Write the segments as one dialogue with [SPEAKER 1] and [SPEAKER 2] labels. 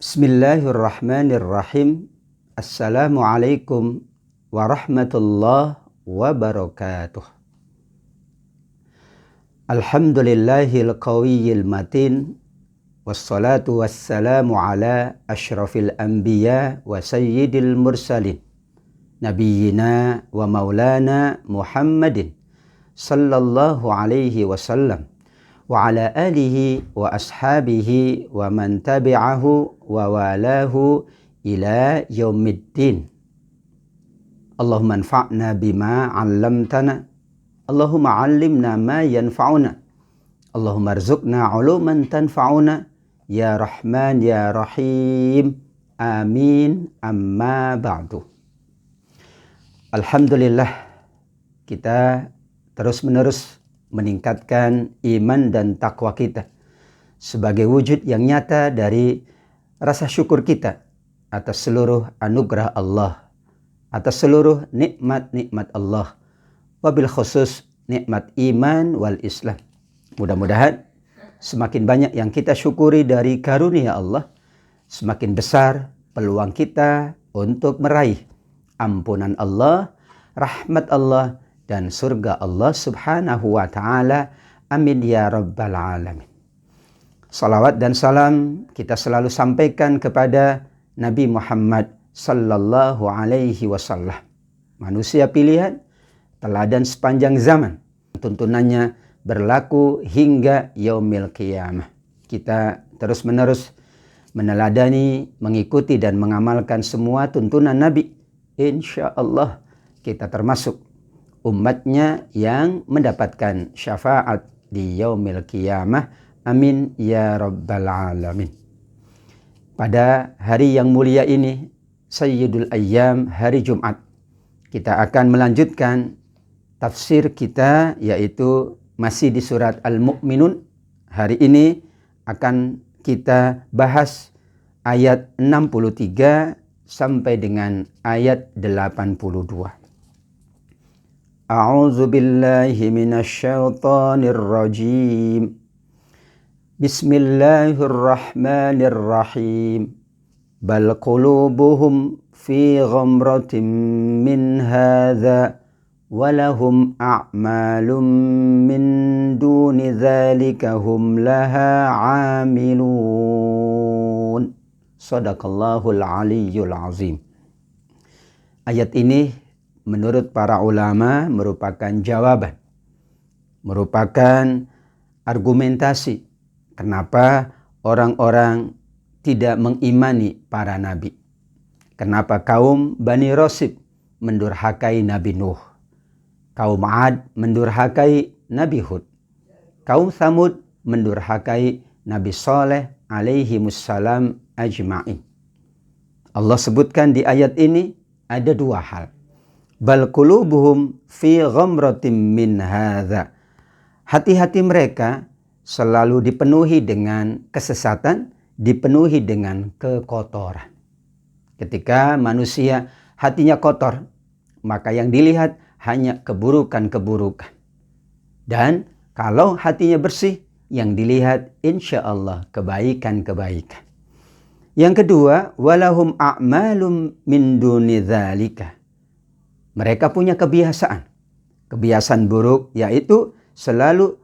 [SPEAKER 1] Bismillahirrahmanirrahim. Assalamualaikum warahmatullahi wabarakatuh. Alhamdulillahil qawiyyil matin. Wassalatu wassalamu ala ashrafil anbiya wa sayyidil mursalin. Nabiyyina wa maulana Muhammadin sallallahu alaihi wasallam. Wa ala alihi wa ashabihi wa man tabi'ahu wa walahu ila yaumiddin. Allahumma anfa'na bima 'allamtana. Allahumma 'allimna ma yanfa'una. Allahumma arzuqna 'uluman tanfa'una ya Rahman ya Rahim. Amin. Amma ba'du. Alhamdulillah, kita terus-menerus meningkatkan iman dan takwa kita sebagai wujud yang nyata dari rasa syukur kita atas seluruh anugerah Allah, atas seluruh nikmat-nikmat Allah, wabil khusus nikmat iman wal Islam. Mudah-mudahan semakin banyak yang kita syukuri dari karunia Allah, semakin besar peluang kita untuk meraih ampunan Allah, rahmat Allah, dan surga Allah subhanahu wa ta'ala. Amin ya rabbal alamin. Salawat dan salam kita selalu sampaikan kepada Nabi Muhammad sallallahu alaihi wasallam, manusia pilihan, teladan sepanjang zaman. Tuntunannya berlaku hingga yaumil qiyamah. Kita terus-menerus meneladani, mengikuti dan mengamalkan semua tuntunan Nabi. Insya Allah kita termasuk umatnya yang mendapatkan syafaat di yaumil qiyamah. Amin ya rabbal alamin. Pada hari yang mulia ini, Sayyidul Ayyam, hari Jumat, kita akan melanjutkan tafsir kita, yaitu masih di surat Al-Mu'minun. Hari ini akan kita bahas ayat 63 sampai dengan ayat 82. A'udzu billahi minasyaitonir rajim. Bismillahirrahmanirrahim. Bal qulubuhum fi ghamratin min hadza wa lahum a'malun min duni dzalika hum laha 'amilun. Shadaqallahul aliyyul azim. Ayat ini menurut para ulama merupakan jawaban, merupakan argumentasi kenapa orang-orang tidak mengimani para nabi. Kenapa kaum Bani Rasib mendurhakai Nabi Nuh, kaum 'Ad mendurhakai Nabi Hud, kaum Tsamud mendurhakai Nabi Saleh alaihimussalam ajma'in. Allah sebutkan di ayat ini ada dua hal. Bal qulubuhum fi ghamratin min hadza. Hati-hati mereka selalu dipenuhi dengan kesesatan, dipenuhi dengan kekotoran. Ketika manusia hatinya kotor, maka yang dilihat hanya keburukan-keburukan. Dan kalau hatinya bersih, yang dilihat insya Allah kebaikan-kebaikan. Yang kedua, walahum a'malum min duni dzalika. Mereka punya kebiasaan buruk, yaitu selalu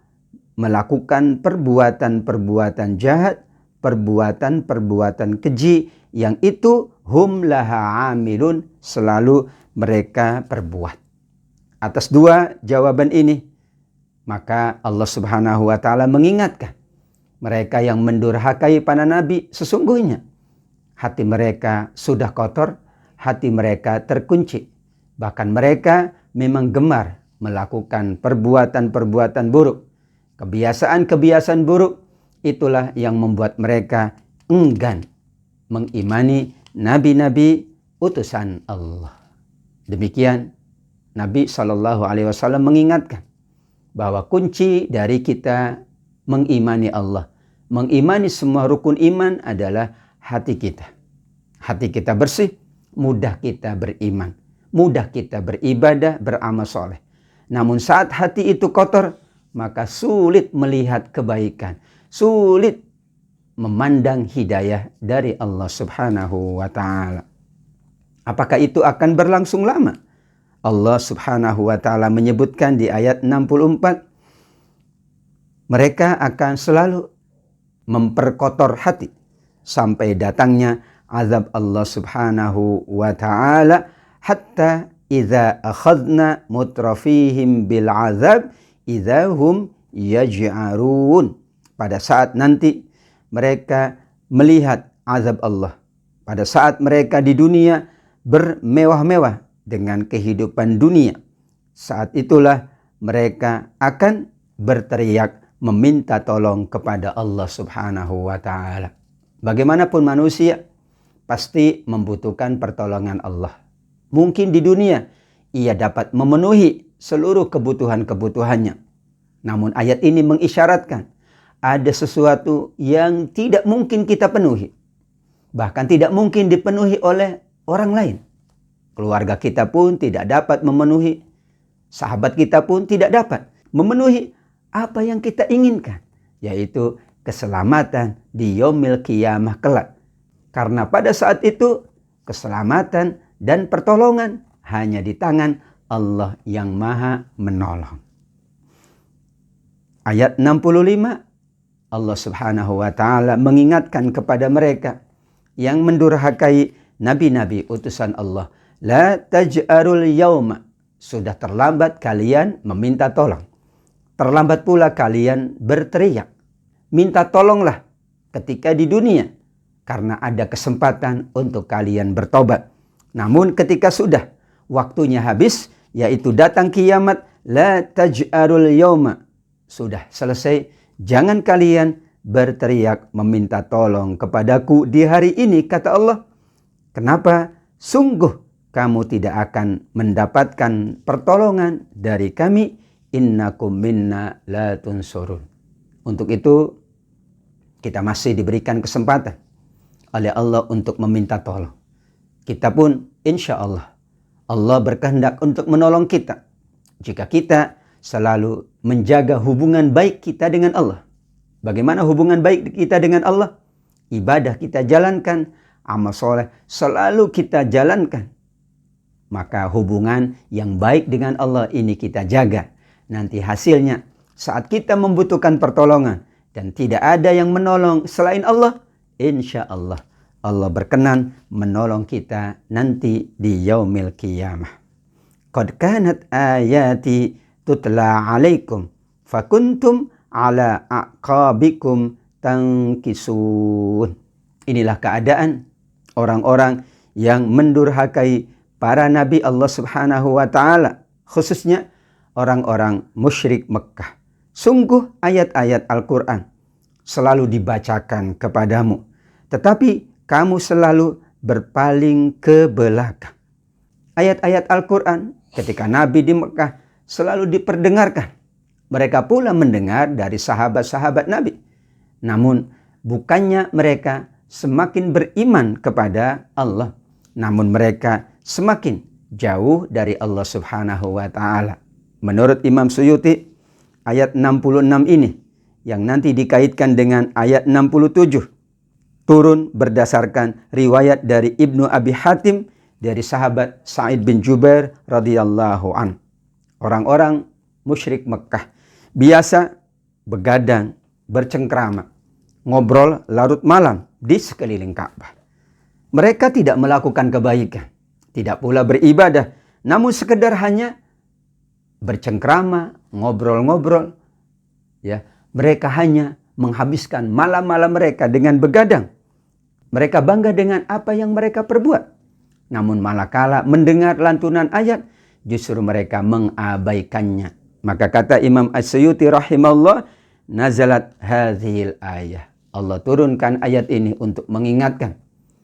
[SPEAKER 1] melakukan perbuatan-perbuatan jahat, perbuatan-perbuatan keji, yang itu hum laha amilun, selalu mereka perbuat. Atas dua jawaban ini, maka Allah subhanahu wa ta'ala mengingatkan mereka yang mendurhakai para nabi, sesungguhnya hati mereka sudah kotor, hati mereka terkunci. Bahkan mereka memang gemar melakukan perbuatan-perbuatan buruk. Kebiasaan-kebiasaan buruk itulah yang membuat mereka enggan mengimani nabi-nabi utusan Allah. Demikian Nabi SAW mengingatkan bahwa kunci dari kita mengimani Allah, mengimani semua rukun iman adalah hati kita. Hati kita bersih, mudah kita beriman, mudah kita beribadah, beramal soleh. Namun saat hati itu kotor, maka sulit melihat kebaikan, sulit memandang hidayah dari Allah Subhanahu wa ta'ala. Apakah itu akan berlangsung lama? Allah Subhanahu wa ta'ala menyebutkan di ayat 64, mereka akan selalu memperkotor hati sampai datangnya azab Allah Subhanahu wa ta'ala, hatta idza akhadna mutrafihim bil azab idza hum yaj'arun. Pada saat nanti mereka melihat azab Allah, pada saat mereka di dunia bermewah-mewah dengan kehidupan dunia, saat itulah mereka akan berteriak meminta tolong kepada Allah Subhanahu wa ta'ala. Bagaimanapun manusia pasti membutuhkan pertolongan Allah. Mungkin di dunia ia dapat memenuhi seluruh kebutuhan-kebutuhannya. Namun ayat ini mengisyaratkan ada sesuatu yang tidak mungkin kita penuhi. Bahkan tidak mungkin dipenuhi oleh orang lain. Keluarga kita pun tidak dapat memenuhi. Sahabat kita pun tidak dapat memenuhi apa yang kita inginkan, yaitu keselamatan di yaumil qiyamah kelak. Karena pada saat itu keselamatan dan pertolongan hanya di tangan Allah yang Maha Menolong. Ayat 65, Allah Subhanahu wa ta'ala mengingatkan kepada mereka yang mendurhakai nabi-nabi utusan Allah. La taj'arul yauma, sudah terlambat kalian meminta tolong. Terlambat pula kalian berteriak. Minta tolonglah ketika di dunia, karena ada kesempatan untuk kalian bertobat. Namun ketika sudah waktunya habis, yaitu datang kiamat, la taj'arul yauma, sudah selesai, jangan kalian berteriak meminta tolong kepadaku di hari ini, kata Allah. Kenapa? Sungguh kamu tidak akan mendapatkan pertolongan dari kami. Innakum minna la tunsurun. Untuk itu kita masih diberikan kesempatan oleh Allah untuk meminta tolong. Kita pun insya Allah berkehendak untuk menolong kita jika kita selalu menjaga hubungan baik kita dengan Allah. Bagaimana hubungan baik kita dengan Allah? Ibadah kita jalankan, amal soleh selalu kita jalankan. Maka hubungan yang baik dengan Allah ini kita jaga. Nanti hasilnya saat kita membutuhkan pertolongan dan tidak ada yang menolong selain Allah, insya Allah Allah berkenan menolong kita nanti di yaumil qiyamah. Qad kanat ayati tutla alaikum fakuntum ala aqabikum tankisun. Inilah keadaan orang-orang yang mendurhakai para nabi Allah Subhanahu wa ta'ala, khususnya orang-orang musyrik Mekah. Sungguh ayat-ayat Al-Quran selalu dibacakan kepadamu, tetapi kamu selalu berpaling ke belakang. Ayat-ayat Al-Quran ketika Nabi di Mekah selalu diperdengarkan. Mereka pula mendengar dari sahabat-sahabat Nabi. Namun bukannya mereka semakin beriman kepada Allah, namun mereka semakin jauh dari Allah Subhanahu wa ta'ala. Menurut Imam Suyuti, ayat 66 ini yang nanti dikaitkan dengan ayat 67 turun berdasarkan riwayat dari Ibnu Abi Hatim dari sahabat Sa'id bin Jubair radhiyallahu an. Orang-orang musyrik Mekah biasa begadang, bercengkrama, ngobrol larut malam di sekeliling Ka'bah. Mereka tidak melakukan kebaikan, tidak pula beribadah, namun sekedar hanya bercengkrama, ngobrol-ngobrol. Ya, mereka hanya menghabiskan malam-malam mereka dengan begadang. Mereka bangga dengan apa yang mereka perbuat. Namun manakala mendengar lantunan ayat, justru mereka mengabaikannya. Maka kata Imam As-Suyuti rahimahullah, nazalat hadhil ayah. Allah turunkan ayat ini untuk mengingatkan.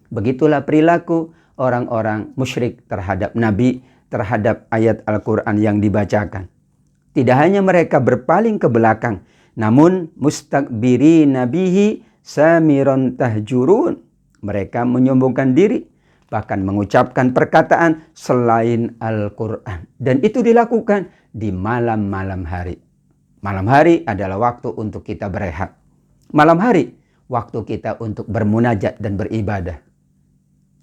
[SPEAKER 1] Begitulah perilaku orang-orang musyrik terhadap Nabi, terhadap ayat Al-Quran yang dibacakan. Tidak hanya mereka berpaling ke belakang, namun mustakbiri nabihi samiron tahjurun. Mereka menyombongkan diri, bahkan mengucapkan perkataan selain Al-Quran. Dan itu dilakukan di malam-malam hari. Malam hari adalah waktu untuk kita berehat. Malam hari waktu kita untuk bermunajat dan beribadah.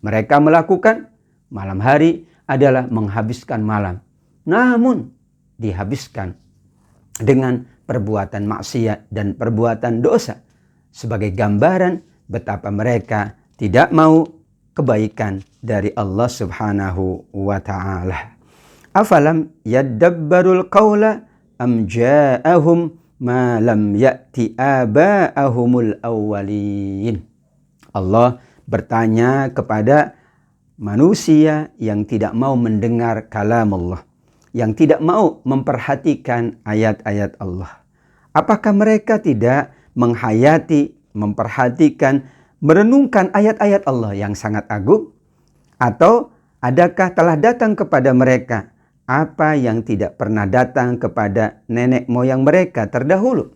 [SPEAKER 1] Mereka melakukan malam hari adalah menghabiskan malam. Namun dihabiskan dengan perbuatan maksiat dan perbuatan dosa. Sebagai gambaran betapa mereka tidak mau kebaikan dari Allah Subhanahu wa ta'ala. Afalam yaddabbarul qawla am ja'ahum ma lam ya'ti aba'ahumul awwalin. Allah bertanya kepada manusia yang tidak mau mendengar kalam Allah, yang tidak mau memperhatikan ayat-ayat Allah. Apakah mereka tidak menghayati, memperhatikan, merenungkan ayat-ayat Allah yang sangat agung? Atau adakah telah datang kepada mereka apa yang tidak pernah datang kepada nenek moyang mereka terdahulu?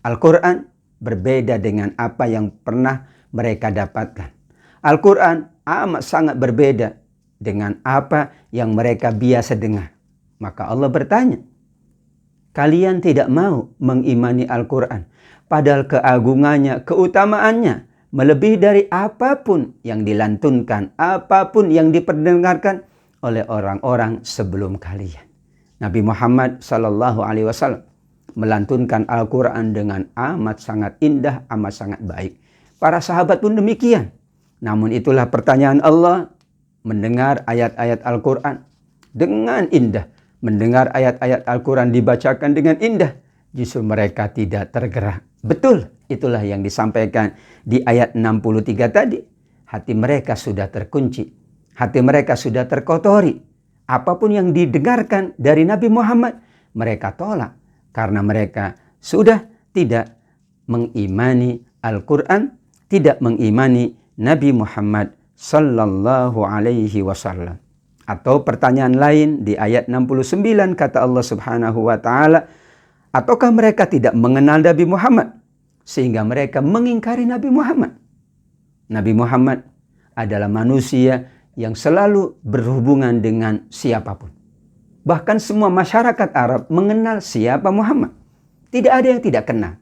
[SPEAKER 1] Al-Quran berbeda dengan apa yang pernah mereka dapatkan. Al-Quran amat sangat berbeda dengan apa yang mereka biasa dengar. Maka Allah bertanya, kalian tidak mau mengimani Al-Quran, padahal keagungannya, keutamaannya melebihi dari apapun yang dilantunkan, apapun yang diperdengarkan oleh orang-orang sebelum kalian. Nabi Muhammad SAW melantunkan Al-Quran dengan amat sangat indah, amat sangat baik. Para sahabat pun demikian. Namun itulah pertanyaan Allah, mendengar ayat-ayat Al-Quran dengan indah, mendengar ayat-ayat Al-Quran dibacakan dengan indah, justru mereka tidak tergerak. Betul, itulah yang disampaikan di ayat 63 tadi. Hati mereka sudah terkunci. Hati mereka sudah terkotori. Apapun yang didengarkan dari Nabi Muhammad, mereka tolak. Karena mereka sudah tidak mengimani Al-Quran, tidak mengimani Nabi Muhammad sallallahu alaihi wasallam. Atau pertanyaan lain di ayat 69 kata Allah Subhanahu wa ta'ala, ataukah mereka tidak mengenal Nabi Muhammad sehingga mereka mengingkari Nabi Muhammad? Nabi Muhammad adalah manusia yang selalu berhubungan dengan siapapun. Bahkan semua masyarakat Arab mengenal siapa Muhammad. Tidak ada yang tidak kenal.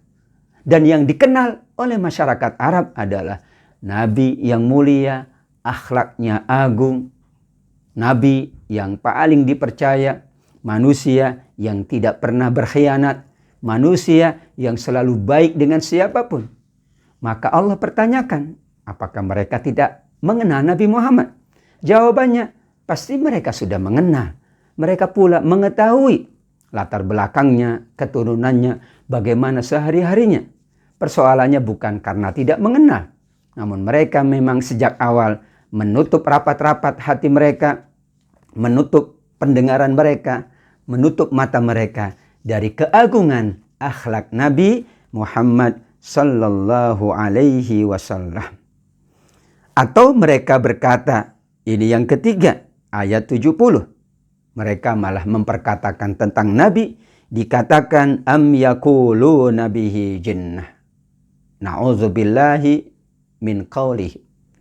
[SPEAKER 1] Dan yang dikenal oleh masyarakat Arab adalah Nabi yang mulia, akhlaknya agung, Nabi yang paling dipercaya, manusia yang tidak pernah berkhianat, manusia yang selalu baik dengan siapapun. Maka Allah pertanyakan, apakah mereka tidak mengenal Nabi Muhammad? Jawabannya, pasti mereka sudah mengenal. Mereka pula mengetahui latar belakangnya, keturunannya, bagaimana sehari-harinya. Persoalannya bukan karena tidak mengenal, namun mereka memang sejak awal menutup rapat-rapat hati mereka, menutup pendengaran mereka, menutup mata mereka dari keagungan akhlak Nabi Muhammad sallallahu alaihi wasallam. Atau mereka berkata, ini yang ketiga, ayat 70. Mereka malah memperkatakan tentang Nabi, dikatakan am yaquluna bihi jinnah. Na'udzubillahi min qawlihi.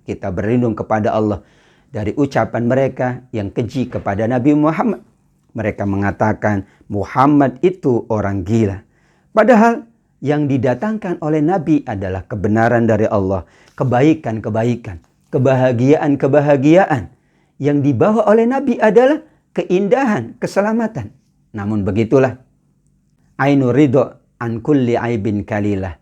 [SPEAKER 1] Kita berlindung kepada Allah dari ucapan mereka yang keji kepada Nabi Muhammad. Mereka mengatakan Muhammad itu orang gila. Padahal yang didatangkan oleh Nabi adalah kebenaran dari Allah, kebaikan-kebaikan, kebahagiaan-kebahagiaan. Yang dibawa oleh Nabi adalah keindahan, keselamatan. Namun begitulah, ainu ridho an kulli aibin kalilah,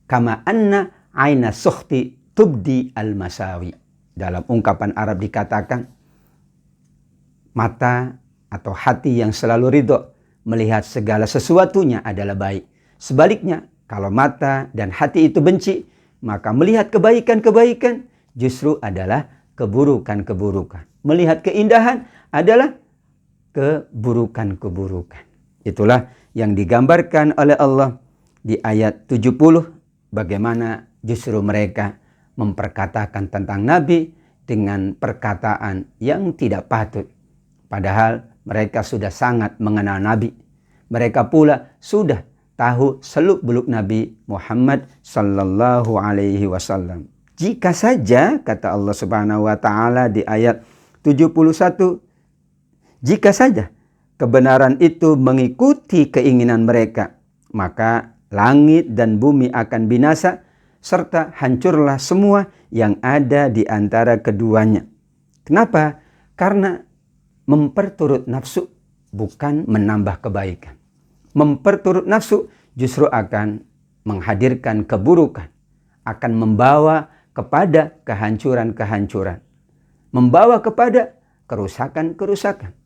[SPEAKER 1] kama anna aina sukhti tubdi al-masawi. Dalam ungkapan Arab dikatakan, mata atau hati yang selalu ridho melihat segala sesuatunya adalah baik. Sebaliknya, kalau mata dan hati itu benci, maka melihat kebaikan-kebaikan justru adalah keburukan-keburukan. Melihat keindahan adalah keburukan-keburukan. Itulah yang digambarkan oleh Allah di ayat 70, bagaimana justru mereka memperkatakan tentang Nabi dengan perkataan yang tidak patut. Padahal mereka sudah sangat mengenal Nabi. Mereka pula sudah tahu seluk-beluk Nabi Muhammad sallallahu alaihi wasallam. Jika saja, kata Allah Subhanahu wa ta'ala di ayat 71, jika saja kebenaran itu mengikuti keinginan mereka, maka langit dan bumi akan binasa serta hancurlah semua yang ada di antara keduanya. Kenapa? Karena memperturut nafsu bukan menambah kebaikan. Memperturut nafsu justru akan menghadirkan keburukan, akan membawa kepada kehancuran-kehancuran, membawa kepada kerusakan-kerusakan.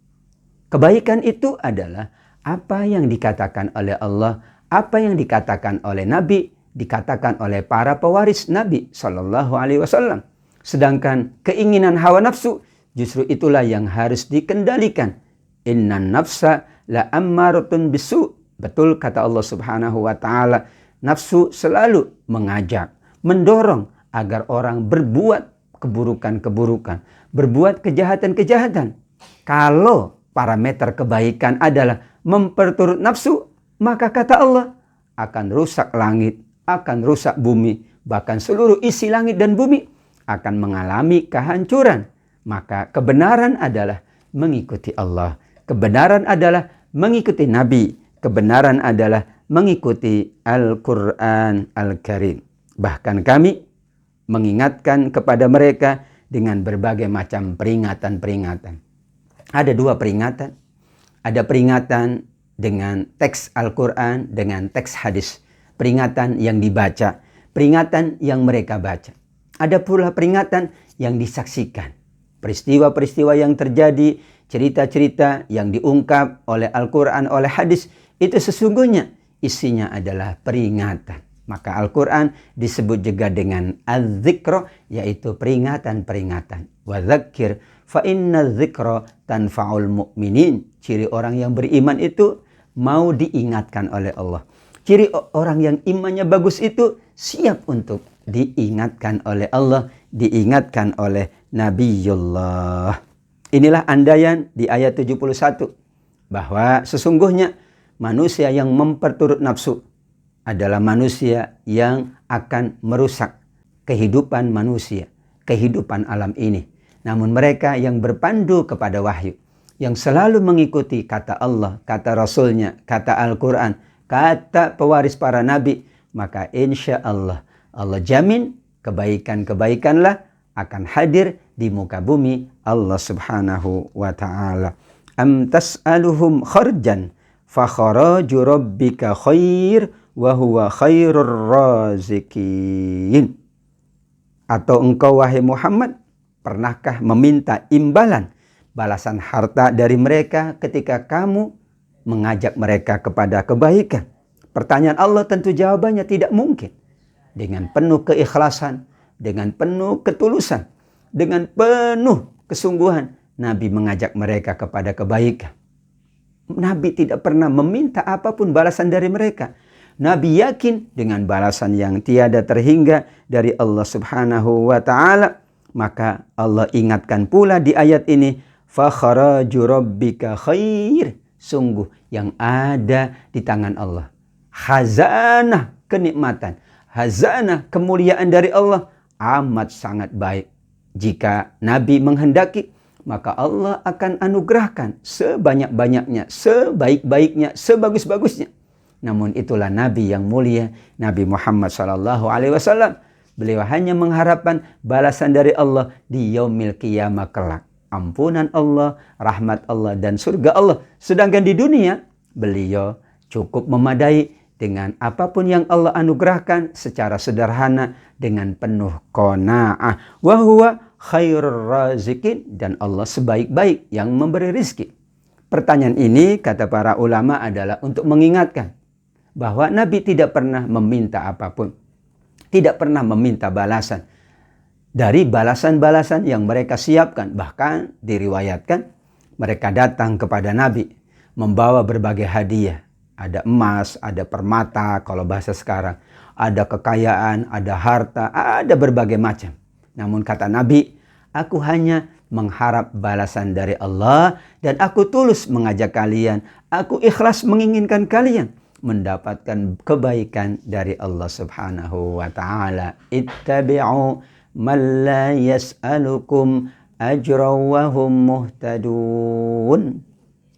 [SPEAKER 1] Kebaikan itu adalah apa yang dikatakan oleh Allah, apa yang dikatakan oleh Nabi, dikatakan oleh para pewaris Nabi Shallallahu Alaihi Wasallam. Sedangkan keinginan hawa nafsu justru itulah yang harus dikendalikan. Innan nafsa la ammaratun bisu. Betul kata Allah Subhanahu wa taala, nafsu selalu mengajak, mendorong agar orang berbuat keburukan-keburukan, berbuat kejahatan-kejahatan. Kalau parameter kebaikan adalah memperturut nafsu, maka kata Allah akan rusak langit, akan rusak bumi, bahkan seluruh isi langit dan bumi akan mengalami kehancuran. Maka kebenaran adalah mengikuti Allah, kebenaran adalah mengikuti Nabi, kebenaran adalah mengikuti Al-Quran Al-Karim. Bahkan kami mengingatkan kepada mereka dengan berbagai macam peringatan-peringatan. Ada dua peringatan. Ada peringatan dengan teks Al-Quran, dengan teks hadis. Peringatan yang dibaca, peringatan yang mereka baca. Ada pula peringatan yang disaksikan. Peristiwa-peristiwa yang terjadi, cerita-cerita yang diungkap oleh Al-Quran, oleh hadis, itu sesungguhnya isinya adalah peringatan. Maka Al-Quran disebut juga dengan az-zikra, yaitu peringatan-peringatan. Wa dzakir fa inna dzikra tanfa'ul mu'minin. Ciri orang yang beriman itu mau diingatkan oleh Allah. Ciri orang yang imannya bagus itu siap untuk diingatkan oleh Allah, diingatkan oleh Nabiullah. Inilah andaian di ayat 71 bahwa sesungguhnya manusia yang memperturut nafsu adalah manusia yang akan merusak kehidupan manusia, kehidupan alam ini. Namun mereka yang berpandu kepada wahyu, yang selalu mengikuti kata Allah, kata Rasulnya, kata Al-Quran, kata pewaris para nabi, maka insya Allah, Allah jamin kebaikan-kebaikanlah akan hadir di muka bumi Allah Subhanahu wa ta'ala. Am tas'aluhum kharjan fa kharaju rabbika khair wa huwa khairur razikin. Atau engkau wahai Muhammad, pernahkah meminta imbalan, balasan harta dari mereka ketika kamu mengajak mereka kepada kebaikan? Pertanyaan Allah tentu jawabannya tidak mungkin. Dengan penuh keikhlasan, dengan penuh ketulusan, dengan penuh kesungguhan, Nabi mengajak mereka kepada kebaikan. Nabi tidak pernah meminta apapun balasan dari mereka. Nabi yakin dengan balasan yang tiada terhingga dari Allah Subhanahu wa ta'ala. Maka Allah ingatkan pula di ayat ini, fa kharaju rabbika khair. Sungguh yang ada di tangan Allah, khazanah kenikmatan, khazanah kemuliaan dari Allah amat sangat baik. Jika Nabi menghendaki, maka Allah akan anugerahkan sebanyak-banyaknya, sebaik-baiknya, sebagus-bagusnya. Namun itulah Nabi yang mulia, Nabi Muhammad SAW. Beliau hanya mengharapkan balasan dari Allah di yaumil qiyamah kelak. Ampunan Allah, rahmat Allah, dan surga Allah. Sedangkan di dunia, beliau cukup memadai dengan apapun yang Allah anugerahkan secara sederhana dengan penuh qanaah. Wa huwa khairur razikin, dan Allah sebaik-baik yang memberi rizki. Pertanyaan ini, kata para ulama, adalah untuk mengingatkan bahwa Nabi tidak pernah meminta apapun, tidak pernah meminta balasan dari balasan-balasan yang mereka siapkan. Bahkan diriwayatkan mereka datang kepada Nabi membawa berbagai hadiah. Ada emas, ada permata kalau bahasa sekarang, ada kekayaan, ada harta, ada berbagai macam. Namun kata Nabi, aku hanya mengharap balasan dari Allah dan aku tulus mengajak kalian, aku ikhlas menginginkan kalian mendapatkan kebaikan dari Allah Subhanahu wa ta'ala. Ittabi'u man la yas'alukum ajra wa hum muhtadun.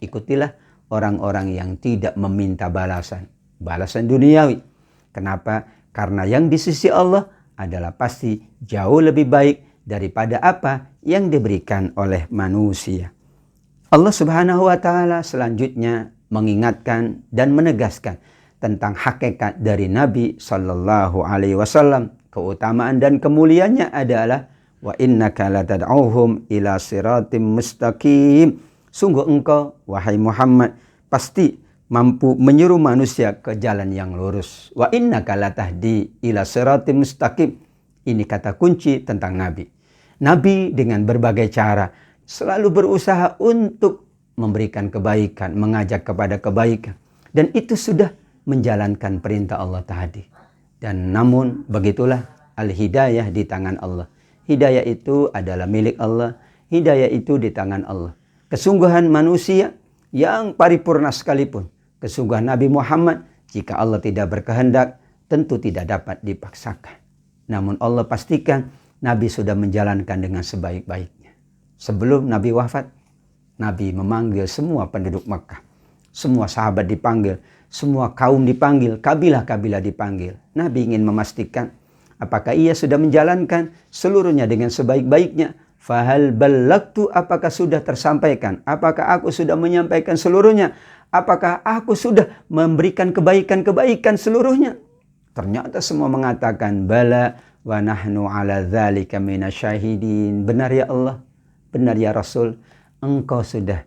[SPEAKER 1] Ikutilah orang-orang yang tidak meminta balasan, balasan duniawi. Kenapa? Karena yang di sisi Allah adalah pasti jauh lebih baik daripada apa yang diberikan oleh manusia. Allah Subhanahu wa Ta'ala selanjutnya mengingatkan dan menegaskan tentang hakikat dari Nabi Sallallahu Alaihi Wasallam. Keutamaan dan kemuliaannya adalah wa innaka latad'uhum ila siratim mustaqim. Sungguh engkau, wahai Muhammad, pasti mampu menyuruh manusia ke jalan yang lurus. Wa innaka latahdi ila siratim mustaqim. Ini kata kunci tentang Nabi. Nabi dengan berbagai cara selalu berusaha untuk memberikan kebaikan, mengajak kepada kebaikan. Dan itu sudah menjalankan perintah Allah tadi. Dan namun begitulah al-hidayah di tangan Allah. Hidayah itu adalah milik Allah. Hidayah itu di tangan Allah. Kesungguhan manusia yang paripurna sekalipun, kesungguhan Nabi Muhammad, jika Allah tidak berkehendak, tentu tidak dapat dipaksakan. Namun Allah pastikan Nabi sudah menjalankan dengan sebaik-baiknya. Sebelum Nabi wafat, Nabi memanggil semua penduduk Makkah. Semua sahabat dipanggil, semua kaum dipanggil, kabilah-kabilah dipanggil. Nabi ingin memastikan apakah ia sudah menjalankan seluruhnya dengan sebaik-baiknya. Fahal ballagtu, apakah sudah tersampaikan? Apakah aku sudah menyampaikan seluruhnya? Apakah aku sudah memberikan kebaikan-kebaikan seluruhnya? Ternyata semua mengatakan bala wa nahnu ala dzalika minasyahidin. Benar ya Allah, benar ya Rasul, engkau sudah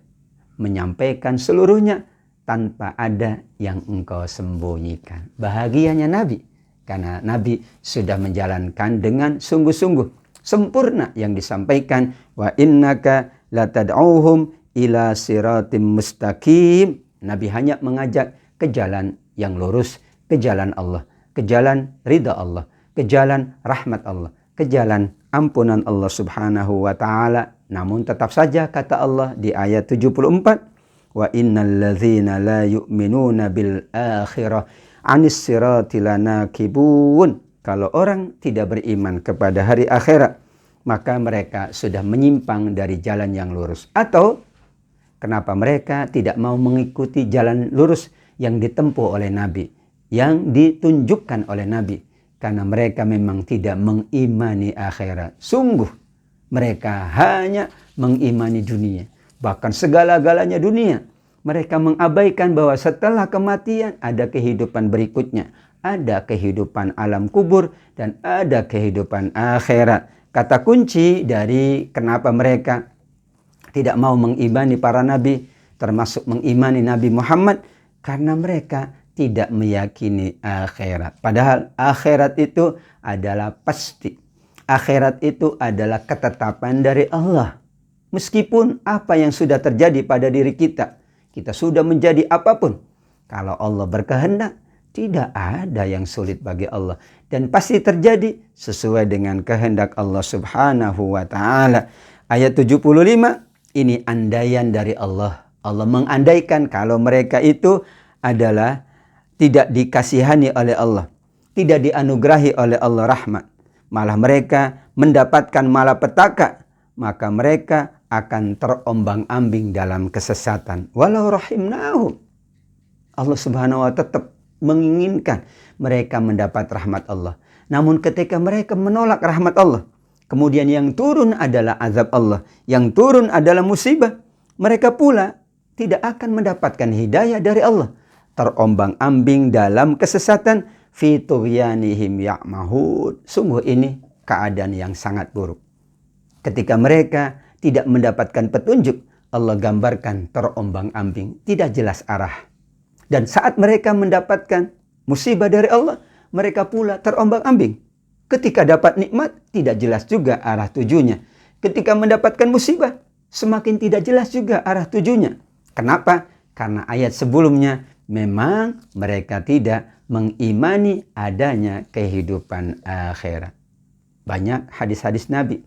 [SPEAKER 1] menyampaikan seluruhnya tanpa ada yang engkau sembunyikan. Bahagianya Nabi, karena Nabi sudah menjalankan dengan sungguh-sungguh. Sempurna yang disampaikan. Wa innaka latad'uhum ila siratim mustaqim. Nabi hanya mengajak ke jalan yang lurus, ke jalan Allah, ke jalan ridha Allah, ke jalan rahmat Allah, ke jalan ampunan Allah Subhanahu wa Ta'ala. Namun tetap saja kata Allah di ayat 74, wa innal ladzina la yu'minuna bil akhirah anis sirati lanakibun. Kalau orang tidak beriman kepada hari akhirat, maka mereka sudah menyimpang dari jalan yang lurus. Atau kenapa mereka tidak mau mengikuti jalan lurus yang ditempuh oleh Nabi, yang ditunjukkan oleh Nabi? Karena mereka memang tidak mengimani akhirat. Sungguh mereka hanya mengimani dunia, bahkan segala-galanya dunia. Mereka mengabaikan bahwa setelah kematian ada kehidupan berikutnya. Ada kehidupan alam kubur dan ada kehidupan akhirat. Kata kunci dari kenapa mereka tidak mau mengimani para nabi, termasuk mengimani Nabi Muhammad, karena mereka tidak meyakini akhirat. Padahal akhirat itu adalah pasti. Akhirat itu adalah ketetapan dari Allah. Meskipun apa yang sudah terjadi pada diri kita, kita sudah menjadi apapun, kalau Allah berkehendak, tidak ada yang sulit bagi Allah. Dan pasti terjadi sesuai dengan kehendak Allah Subhanahu wa Ta'ala. Ayat 75, ini andaian dari Allah. Allah mengandaikan kalau mereka itu adalah tidak dikasihani oleh Allah, tidak dianugerahi oleh Allah rahmat, malah mereka mendapatkan malapetaka, maka mereka akan terombang-ambing dalam kesesatan. Walau rahimnahum. Allah Subhanahu wa Ta'ala tetap menginginkan mereka mendapat rahmat Allah. Namun ketika mereka menolak rahmat Allah, kemudian yang turun adalah azab Allah, yang turun adalah musibah, mereka pula tidak akan mendapatkan hidayah dari Allah. Terombang-ambing dalam kesesatan, fi tughyanihim ya'mahun. Sungguh ini keadaan yang sangat buruk. Ketika mereka tidak mendapatkan petunjuk, Allah gambarkan terombang-ambing, tidak jelas arah. Dan saat mereka mendapatkan musibah dari Allah, mereka pula terombang-ambing. Ketika dapat nikmat, tidak jelas juga arah tujunya. Ketika mendapatkan musibah, semakin tidak jelas juga arah tujunya. Kenapa? Karena ayat sebelumnya memang mereka tidak mengimani adanya kehidupan akhirat. Banyak hadis-hadis Nabi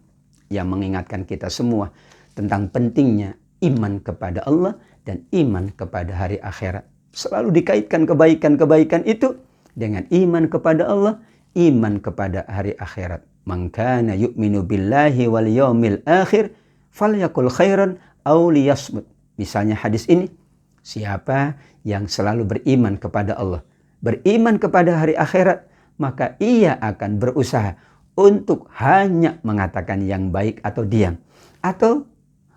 [SPEAKER 1] yang mengingatkan kita semua tentang pentingnya iman kepada Allah dan iman kepada hari akhirat. Selalu dikaitkan kebaikan-kebaikan itu dengan iman kepada Allah, iman kepada hari akhirat. Man kana yu'minu billahi wal yaumil akhir falyakul khairan aw liyasmut. Misalnya hadis ini, siapa yang selalu beriman kepada Allah, beriman kepada hari akhirat, maka ia akan berusaha untuk hanya mengatakan yang baik atau diam. Atau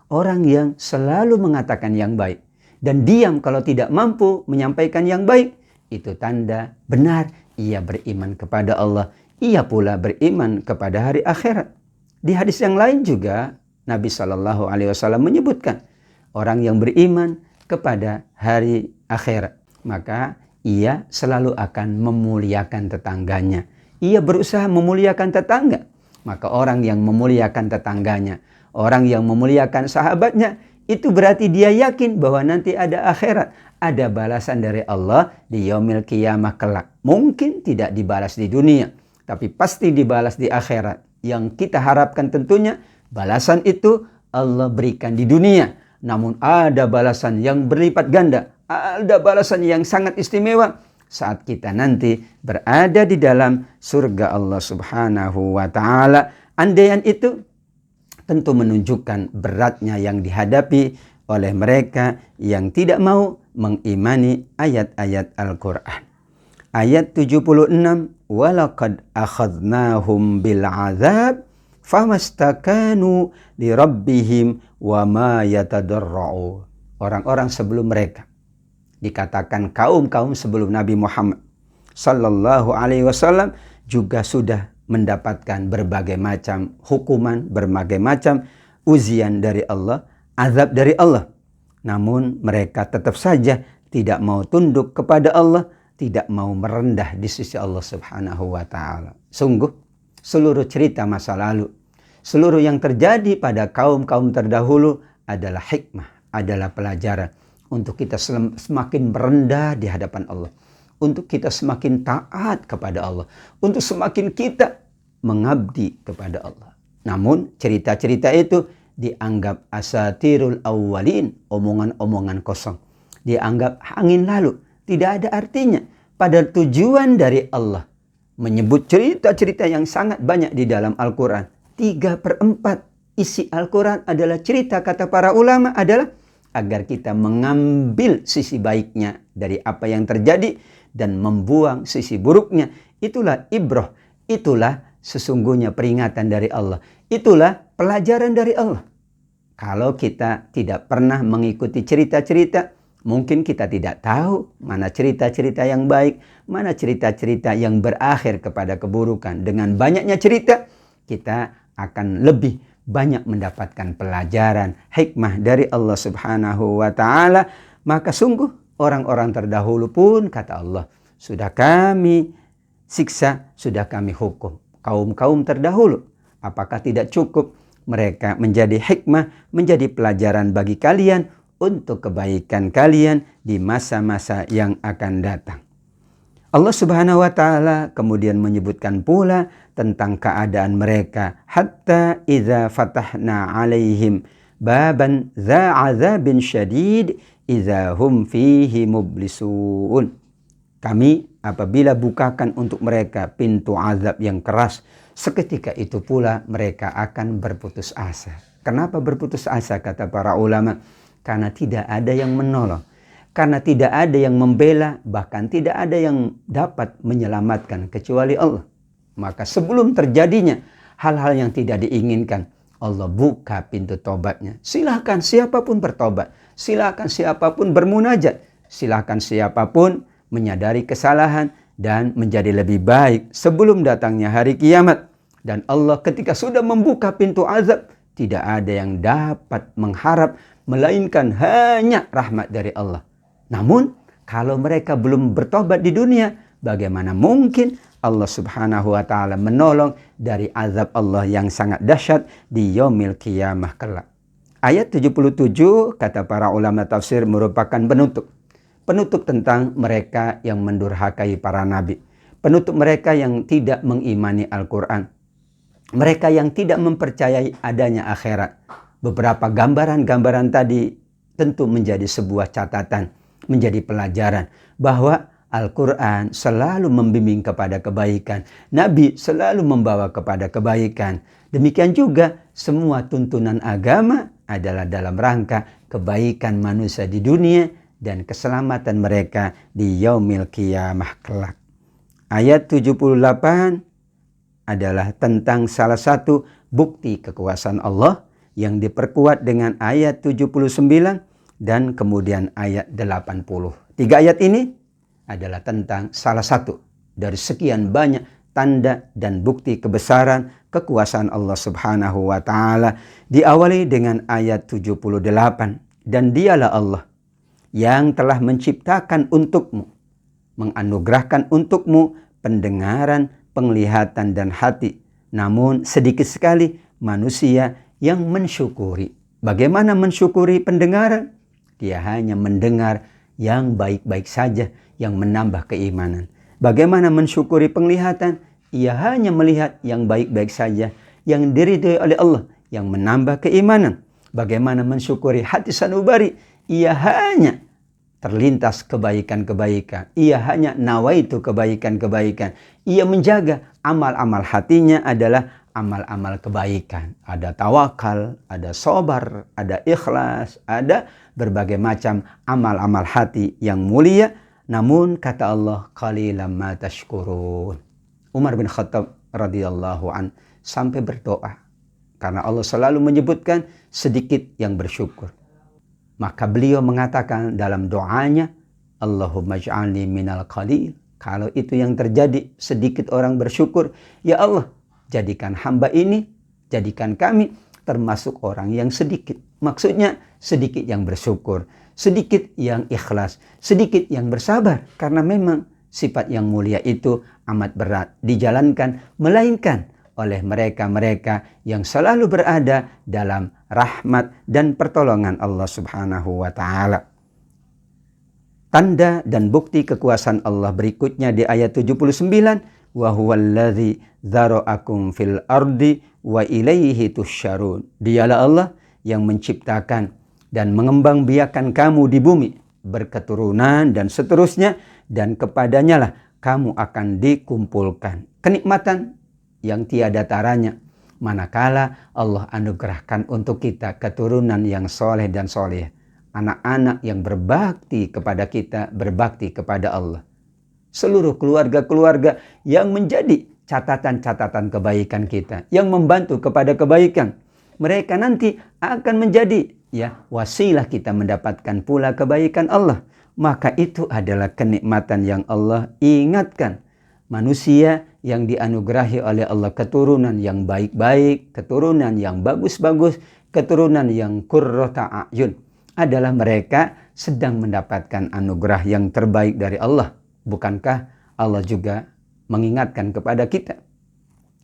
[SPEAKER 1] orang yang selalu mengatakan yang baik dan diam kalau tidak mampu menyampaikan yang baik, itu tanda benar ia beriman kepada Allah. Ia pula beriman kepada hari akhirat. Di hadis yang lain juga Nabi SAW menyebutkan orang yang beriman kepada hari akhirat, maka ia selalu akan memuliakan tetangganya. Ia berusaha memuliakan tetangga. Maka orang yang memuliakan tetangganya, orang yang memuliakan sahabatnya, itu berarti dia yakin bahwa nanti ada akhirat, ada balasan dari Allah di yaumil qiyamah kelak. Mungkin tidak dibalas di dunia, tapi pasti dibalas di akhirat. Yang kita harapkan tentunya balasan itu Allah berikan di dunia. Namun ada balasan yang berlipat ganda, ada balasan yang sangat istimewa saat kita nanti berada di dalam surga Allah Subhanahu wa ta'ala. Andaian itu tentu menunjukkan beratnya yang dihadapi oleh mereka yang tidak mau mengimani ayat-ayat Al-Quran. Ayat 76, walaqad akhadnahum bil azab famastakanu li rabbihim wa ma yatadarra'u. Orang-orang sebelum mereka, dikatakan kaum-kaum sebelum Nabi Muhammad sallallahu alaihi wasallam, juga sudah mendapatkan berbagai macam hukuman, berbagai macam ujian dari Allah, azab dari Allah. Namun mereka tetap saja tidak mau tunduk kepada Allah, tidak mau merendah di sisi Allah Subhanahu wa ta'ala. Sungguh seluruh cerita masa lalu, seluruh yang terjadi pada kaum-kaum terdahulu adalah hikmah, adalah pelajaran untuk kita semakin merendah di hadapan Allah, untuk kita semakin taat kepada Allah, untuk semakin kita mengabdi kepada Allah. Namun cerita-cerita itu dianggap asatirul awwalin, omongan-omongan kosong, dianggap angin lalu, tidak ada artinya. Padahal tujuan dari Allah menyebut cerita-cerita yang sangat banyak di dalam Al-Quran. 3/4 isi Al-Quran adalah cerita, kata para ulama, adalah agar kita mengambil sisi baiknya dari apa yang terjadi dan membuang sisi buruknya. Itulah ibrah, itulah sesungguhnya peringatan dari Allah, itulah pelajaran dari Allah. Kalau kita tidak pernah mengikuti cerita-cerita, mungkin kita tidak tahu mana cerita-cerita yang baik, mana cerita-cerita yang berakhir kepada keburukan. Dengan banyaknya cerita, kita akan lebih banyak mendapatkan pelajaran, hikmah dari Allah Subhanahu wa ta'ala. Maka sungguh orang-orang terdahulu pun, kata Allah, sudah kami siksa, sudah kami hukum kaum-kaum terdahulu. Apakah tidak cukup mereka menjadi hikmah, menjadi pelajaran bagi kalian untuk kebaikan kalian di masa-masa yang akan datang? Allah Subhanahu wa ta'ala kemudian menyebutkan pula tentang keadaan mereka. Hatta idza fatahna alaihim baban dza azabin syadid idza hum fihi mublisun. Kami apabila bukakan untuk mereka pintu azab yang keras, seketika itu pula mereka akan berputus asa. Kenapa berputus asa, kata para ulama? Karena tidak ada yang menolong, karena tidak ada yang membela, bahkan tidak ada yang dapat menyelamatkan kecuali Allah. Maka sebelum terjadinya hal-hal yang tidak diinginkan, Allah buka pintu tobatnya. Silakan siapapun bertobat, silakan siapapun bermunajat, silakan siapapun menyadari kesalahan dan menjadi lebih baik sebelum datangnya hari kiamat. Dan Allah ketika sudah membuka pintu azab, tidak ada yang dapat mengharap melainkan hanya rahmat dari Allah. Namun kalau mereka belum bertobat di dunia, bagaimana mungkin Allah Subhanahu wa ta'ala menolong dari azab Allah yang sangat dahsyat di yaumil qiyamah kelak? Ayat 77 kata para ulama tafsir merupakan penutup tentang mereka yang mendurhakai para nabi, penutup mereka yang tidak mengimani Al-Quran, mereka yang tidak mempercayai adanya akhirat. Beberapa gambaran-gambaran tadi tentu menjadi sebuah catatan, menjadi pelajaran bahwa Al-Quran selalu membimbing kepada kebaikan, Nabi selalu membawa kepada kebaikan. Demikian juga semua tuntunan agama adalah dalam rangka kebaikan manusia di dunia dan keselamatan mereka di yaumil qiyamah kelak. Ayat 78 adalah tentang salah satu bukti kekuasaan Allah yang diperkuat dengan ayat 79 dan kemudian ayat 80. 3 ayat ini adalah tentang salah satu dari sekian banyak tanda dan bukti kebesaran kekuasaan Allah Subhanahu wa taala. Diawali dengan ayat 78, dan dialah Allah yang telah menciptakan untukmu, menganugerahkan untukmu pendengaran, penglihatan dan hati. Namun sedikit sekali manusia yang mensyukuri. Bagaimana mensyukuri pendengaran? Dia hanya mendengar yang baik-baik saja, yang menambah keimanan. Bagaimana mensyukuri penglihatan? Ia hanya melihat yang baik-baik saja, yang diridhoi oleh Allah, yang menambah keimanan. Bagaimana mensyukuri hati sanubari? Ia hanya terlintas kebaikan-kebaikan. Ia hanya nawaitu kebaikan-kebaikan. Ia menjaga amal-amal hatinya adalah amal-amal kebaikan. Ada tawakal, ada sabar, ada ikhlas, ada berbagai macam amal-amal hati yang mulia. Namun kata Allah, qalilan ma tashkurun. Umar bin Khattab radhiyallahu an sampai berdoa karena Allah selalu menyebutkan sedikit yang bersyukur. Maka beliau mengatakan dalam doanya, Allahumma ij'alni minal qalil. Kalau itu yang terjadi, sedikit orang bersyukur, ya Allah, jadikan hamba ini, jadikan kami termasuk orang yang sedikit. Maksudnya sedikit yang bersyukur, sedikit yang ikhlas, sedikit yang bersabar. Karena memang sifat yang mulia itu amat berat dijalankan, melainkan oleh mereka-mereka yang selalu berada dalam rahmat dan pertolongan Allah Subhanahu wa taala. Tanda dan bukti kekuasaan Allah berikutnya di ayat 79, wa huwallazi dzara'akum fil ardi wa ilaihi tusyarun. Dialah Allah yang menciptakan dan mengembangbiakan kamu di bumi, berketurunan dan seterusnya, dan kepadanya lah kamu akan dikumpulkan. Kenikmatan yang tiada taranya manakala Allah anugerahkan untuk kita keturunan yang soleh dan soleh, anak-anak yang berbakti kepada kita, berbakti kepada Allah. Seluruh keluarga-keluarga yang menjadi catatan-catatan kebaikan kita, yang membantu kepada kebaikan, mereka nanti akan menjadi wasilah kita mendapatkan pula kebaikan Allah. Maka itu adalah kenikmatan yang Allah ingatkan. Manusia yang dianugerahi oleh Allah keturunan yang baik-baik, keturunan yang bagus-bagus, keturunan yang qurrata a'yun, adalah mereka sedang mendapatkan anugerah yang terbaik dari Allah. Bukankah Allah juga mengingatkan kepada kita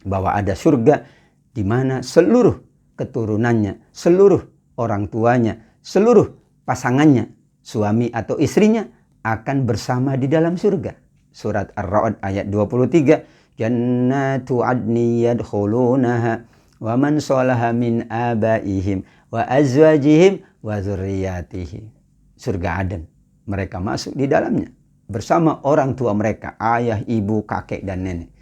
[SPEAKER 1] bahwa ada surga di mana seluruh keturunannya, seluruh orang tuanya, seluruh pasangannya, suami atau istrinya akan bersama di dalam surga. Surat Ar-Ra'd ayat 23, Jannatu adni yadkhulunaha wa man salaha min abaihim wa azwajihim wa dzurriyyatihim. Surga Aden, mereka masuk di dalamnya bersama orang tua mereka, ayah, ibu, kakek dan nenek,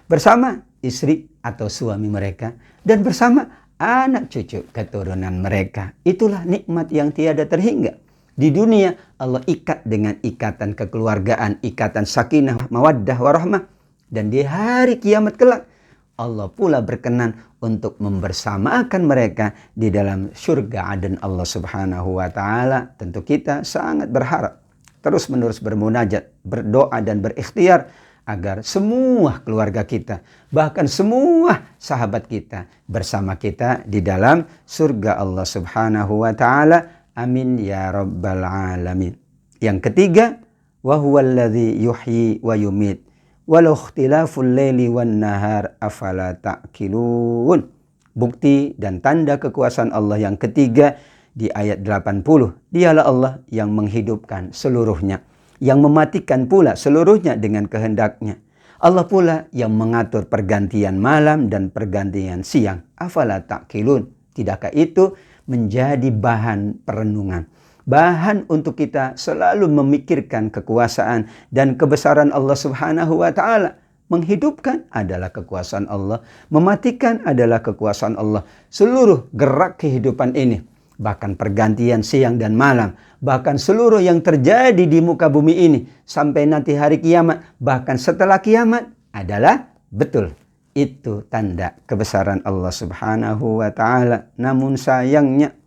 [SPEAKER 1] bersama istri atau suami mereka, dan bersama anak cucu keturunan mereka. Itulah nikmat yang tiada terhingga. Di dunia Allah ikat dengan ikatan kekeluargaan, ikatan sakinah, mawaddah, warahmah. Dan di hari kiamat kelak Allah pula berkenan untuk membersamakan mereka di dalam surga Aden Allah Subhanahu wa taala. Tentu kita sangat berharap, terus menerus bermunajat, berdoa dan berikhtiar agar semua keluarga kita, bahkan semua sahabat kita bersama kita di dalam surga Allah Subhanahu wa taala. Amin ya rabbal alamin. Yang ketiga, wa huwallazi yuhyi wa yumit walau ikhtilaful laili wan nahar afala ta'qilun. Bukti dan tanda kekuasaan Allah yang ketiga di ayat 80. Dialah Allah yang menghidupkan seluruhnya, yang mematikan pula seluruhnya dengan kehendaknya. Allah pula yang mengatur pergantian malam dan pergantian siang. Afala ta'qilun. Tidakkah itu menjadi bahan perenungan, bahan untuk kita selalu memikirkan kekuasaan dan kebesaran Allah Subhanahu wa taala. Menghidupkan adalah kekuasaan Allah, mematikan adalah kekuasaan Allah. Seluruh gerak kehidupan ini bahkan pergantian siang dan malam, bahkan seluruh yang terjadi di muka bumi ini sampai nanti hari kiamat, bahkan setelah kiamat adalah betul. Itu tanda kebesaran Allah Subhanahu wa ta'ala. Namun sayangnya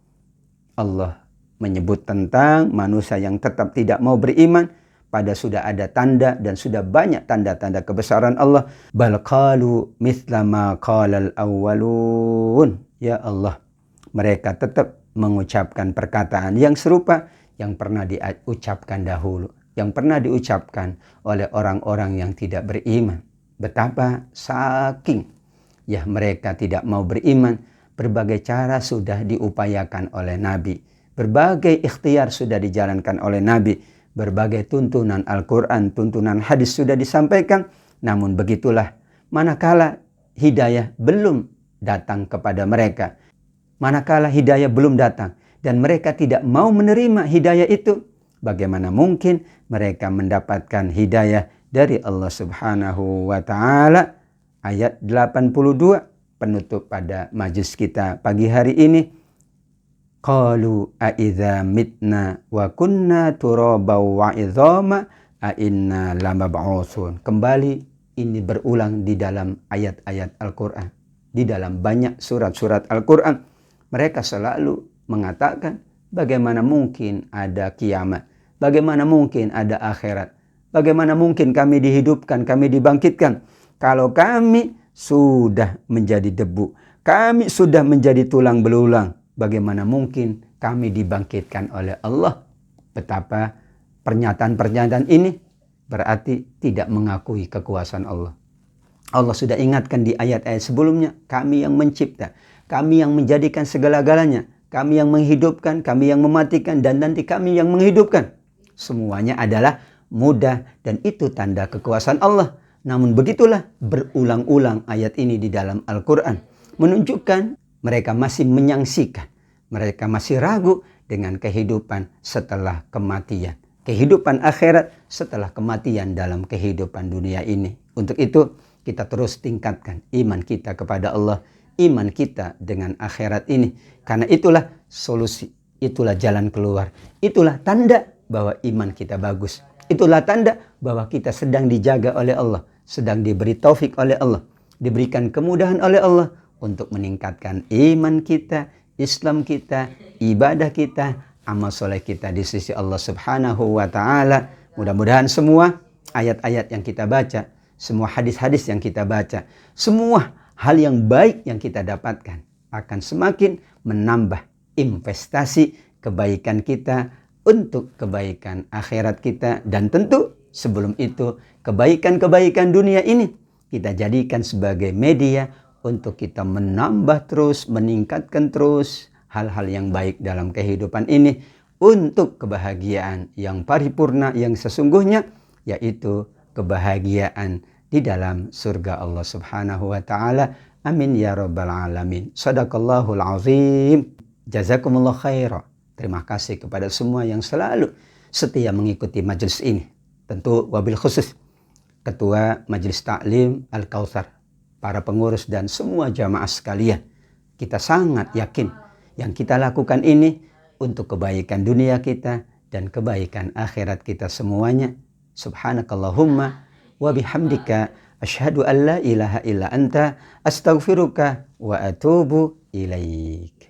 [SPEAKER 1] Allah menyebut tentang manusia yang tetap tidak mau beriman, pada sudah ada tanda dan sudah banyak tanda-tanda kebesaran Allah. Bal qalu mithla ma qalal awwalun. Ya Allah, mereka tetap mengucapkan perkataan yang serupa yang pernah diucapkan dahulu, yang pernah diucapkan oleh orang-orang yang tidak beriman. Betapa saking ya mereka tidak mau beriman, berbagai cara sudah diupayakan oleh Nabi, berbagai ikhtiar sudah dijalankan oleh Nabi, berbagai tuntunan Al-Quran, tuntunan hadis sudah disampaikan. Namun begitulah, manakala hidayah belum datang kepada mereka, manakala hidayah belum datang dan mereka tidak mau menerima hidayah itu, bagaimana mungkin mereka mendapatkan hidayah dari Allah Subhanahu wa ta'ala. Ayat 82 penutup pada majlis kita pagi hari ini. Qalu a'idza mitna wa kunna turabaw wa idhama a inna lamab'utsun. Kembali ini berulang di dalam ayat-ayat Al-Quran, di dalam banyak surat-surat Al-Quran. Mereka selalu mengatakan, bagaimana mungkin ada kiamat, bagaimana mungkin ada akhirat, bagaimana mungkin kami dihidupkan, kami dibangkitkan kalau kami sudah menjadi debu, kami sudah menjadi tulang belulang. Bagaimana mungkin kami dibangkitkan oleh Allah? Betapa pernyataan-pernyataan ini berarti tidak mengakui kekuasaan Allah. Allah sudah ingatkan di ayat-ayat sebelumnya, kami yang mencipta, kami yang menjadikan segala-galanya, kami yang menghidupkan, kami yang mematikan, dan nanti kami yang menghidupkan. Semuanya adalah mudah dan itu tanda kekuasaan Allah. Namun begitulah berulang-ulang ayat ini di dalam Al-Quran menunjukkan mereka masih menyangsikan, mereka masih ragu dengan kehidupan setelah kematian, kehidupan akhirat setelah kematian dalam kehidupan dunia ini. Untuk itu kita terus tingkatkan iman kita kepada Allah, iman kita dengan akhirat ini. Karena itulah solusi, itulah jalan keluar, itulah tanda bahwa iman kita bagus. Itulah tanda bahwa kita sedang dijaga oleh Allah, sedang diberi taufik oleh Allah, diberikan kemudahan oleh Allah untuk meningkatkan iman kita, Islam kita, ibadah kita, amal soleh kita di sisi Allah Subhanahu wa ta'ala. Mudah-mudahan semua ayat-ayat yang kita baca, semua hadis-hadis yang kita baca, semua hal yang baik yang kita dapatkan akan semakin menambah investasi kebaikan kita untuk kebaikan akhirat kita. Dan tentu sebelum itu kebaikan-kebaikan dunia ini kita jadikan sebagai media untuk kita menambah terus, meningkatkan terus hal-hal yang baik dalam kehidupan ini untuk kebahagiaan yang paripurna, yang sesungguhnya, yaitu kebahagiaan di dalam surga Allah Subhanahu wa ta'ala. Amin ya rabbal alamin. Sadaqallahul azim. Jazakumullah khairah. Terima kasih kepada semua yang selalu setia mengikuti majelis ini. Tentu wabil khusus Ketua Majelis Ta'lim Al-Kautsar, para pengurus dan semua jamaah sekalian. Kita sangat yakin yang kita lakukan ini untuk kebaikan dunia kita dan kebaikan akhirat kita semuanya. Subhanakallahumma wa bihamdika asyhadu an la ilaha illa anta astaghfiruka wa atubu ilaik.